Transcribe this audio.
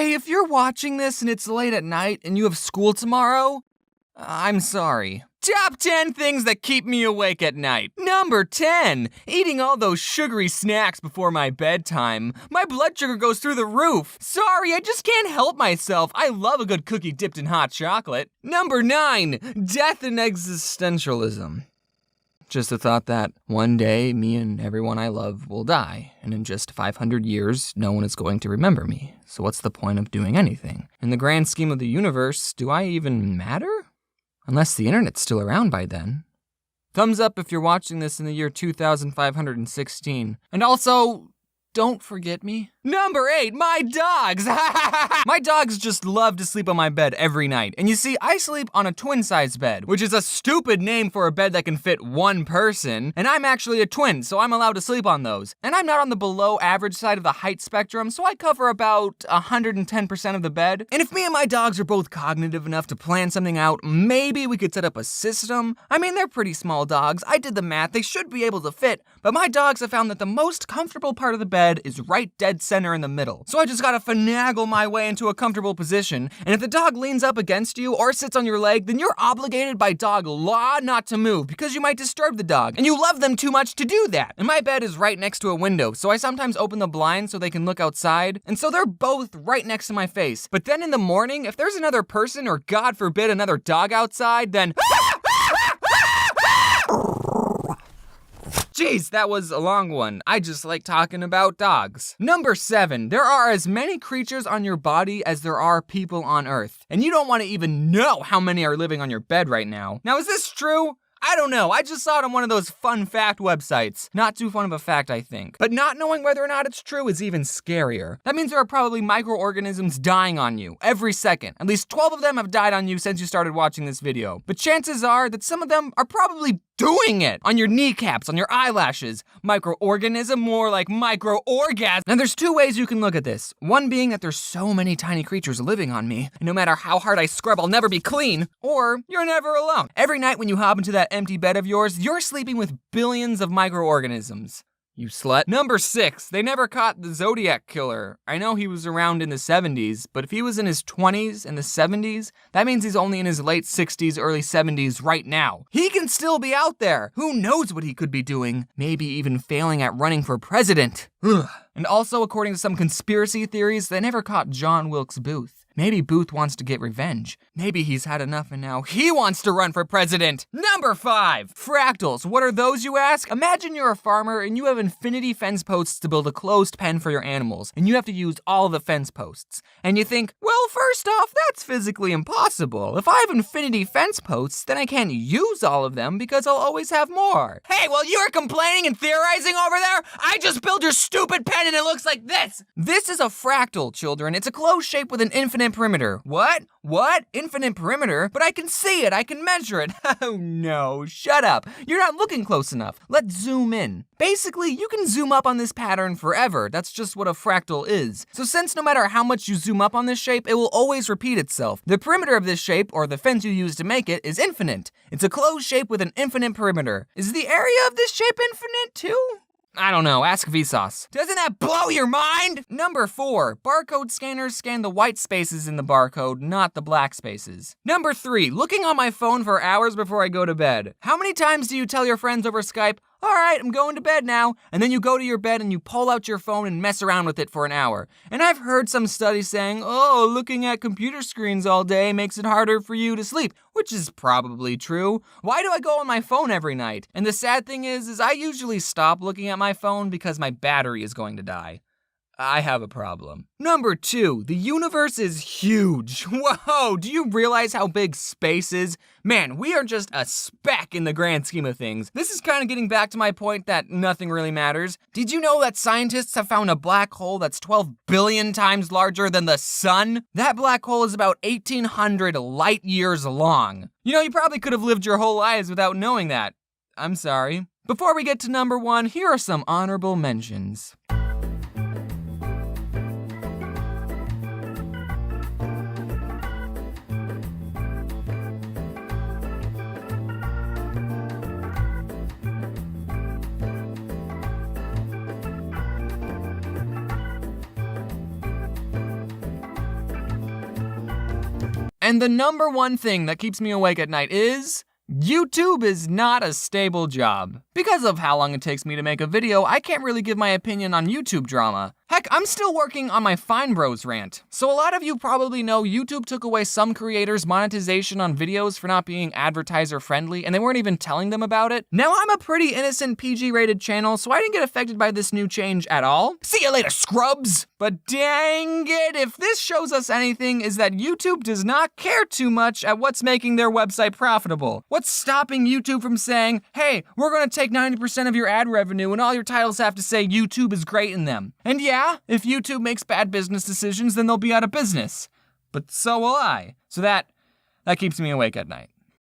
Hey, if you're watching this and it's late at night and you have school tomorrow, I'm sorry. Top 10 things that keep me awake at night. Number 10, eating all those sugary snacks before my bedtime. My blood sugar goes through the roof. Sorry, I just can't help myself. I love a good cookie dipped in hot chocolate. Number 9, death and existentialism. Just the thought that one day, me and everyone I love will die, and in just 500 years, no one is going to remember me. So what's the point of doing anything? In the grand scheme of the universe, do I even matter? Unless the internet's still around by then. Thumbs up if you're watching this in the year 2516. And also, don't forget me. Number 8, my dogs. My dogs just love to sleep on my bed every night. And you see, I sleep on a twin-size bed, which is a stupid name for a bed that can fit one person. And I'm actually a twin, so I'm allowed to sleep on those. And I'm not on the below average side of the height spectrum, so I cover about 110% of the bed. And if me and my dogs are both cognitive enough to plan something out, maybe we could set up a system. I mean, they're pretty small dogs. I did the math. They should be able to fit. But my dogs have found that the most comfortable part of the bed is right dead center in the middle. So I just gotta finagle my way into a comfortable position, and if the dog leans up against you or sits on your leg, then you're obligated by dog law not to move because you might disturb the dog, and you love them too much to do that. And my bed is right next to a window, so I sometimes open the blinds so they can look outside, and so they're both right next to my face. But then in the morning, if there's another person or God forbid another dog outside, then Jeez, that was a long one. I just like talking about dogs. Number 7, there are as many creatures on your body as there are people on Earth. And you don't want to even know how many are living on your bed right now. Now, is this true? I don't know, I just saw it on one of those fun fact websites. Not too fun of a fact, I think. But not knowing whether or not it's true is even scarier. That means there are probably microorganisms dying on you every second. At least 12 of them have died on you since you started watching this video. But chances are that some of them are probably doing it on your kneecaps, on your eyelashes. Microorganism, more like micro-orgasm. And there's 2 ways you can look at this. One being that there's so many tiny creatures living on me, and no matter how hard I scrub, I'll never be clean. Or you're never alone. Every night when you hop into that empty bed of yours, you're sleeping with billions of microorganisms. You slut. Number 6, they never caught the Zodiac killer. I know he was around in the 70s, but if he was in his 20s in the 70s, that means he's only in his late 60s, early 70s right now. He can still be out there. Who knows what he could be doing? Maybe even failing at running for president. Ugh. And also, according to some conspiracy theories, they never caught John Wilkes Booth. Maybe Booth wants to get revenge. Maybe he's had enough and now he wants to run for president. Number 5, fractals. What are those, you ask? Imagine you're a farmer and you have infinity fence posts to build a closed pen for your animals, and you have to use all the fence posts. And you think, well, first off, that's physically impossible. If I have infinity fence posts, then I can't use all of them because I'll always have more. Hey, while you're complaining and theorizing over there, I just built your stupid pen and it looks like this. This is a fractal, children. It's a closed shape with an infinite perimeter. What? What? Infinite perimeter? But I can see it, I can measure it. Oh no, shut up. You're not looking close enough. Let's zoom in. Basically, you can zoom up on this pattern forever. That's just what a fractal is. So since no matter how much you zoom up on this shape, it will always repeat itself. The perimeter of this shape, or the fence you use to make it, is infinite. It's a closed shape with an infinite perimeter. Is the area of this shape infinite too? I don't know, ask Vsauce. Doesn't that blow your mind? Number 4, barcode scanners scan the white spaces in the barcode, not the black spaces. Number 3, looking on my phone for hours before I go to bed. How many times do you tell your friends over Skype, all right, I'm going to bed now, and then you go to your bed and you pull out your phone and mess around with it for an hour? And I've heard some studies saying, oh, looking at computer screens all day makes it harder for you to sleep, which is probably true. Why do I go on my phone every night? And the sad thing is I usually stop looking at my phone because my battery is going to die. I have a problem. Number 2, the universe is huge. Whoa, do you realize how big space is? Man, we are just a speck in the grand scheme of things. This is kind of getting back to my point that nothing really matters. Did you know that scientists have found a black hole that's 12 billion times larger than the sun? That black hole is about 1,800 light years long. You know, you probably could have lived your whole lives without knowing that. I'm sorry. Before we get to number 1, here are some honorable mentions. And the number one thing that keeps me awake at night is YouTube is not a stable job. Because of how long it takes me to make a video, I can't really give my opinion on YouTube drama. Heck, I'm still working on my Fine Bros rant. So a lot of you probably know YouTube took away some creators' monetization on videos for not being advertiser friendly, and they weren't even telling them about it. Now I'm a pretty innocent PG-rated channel, so I didn't get affected by this new change at all. See you later, scrubs! But dang it, if this shows us anything, is that YouTube does not care too much at what's making their website profitable. What's stopping YouTube from saying, hey, we're gonna take 90% of your ad revenue and all your titles have to say YouTube is great in them. And yeah, if YouTube makes bad business decisions, then they'll be out of business. But so will I. So that keeps me awake at night.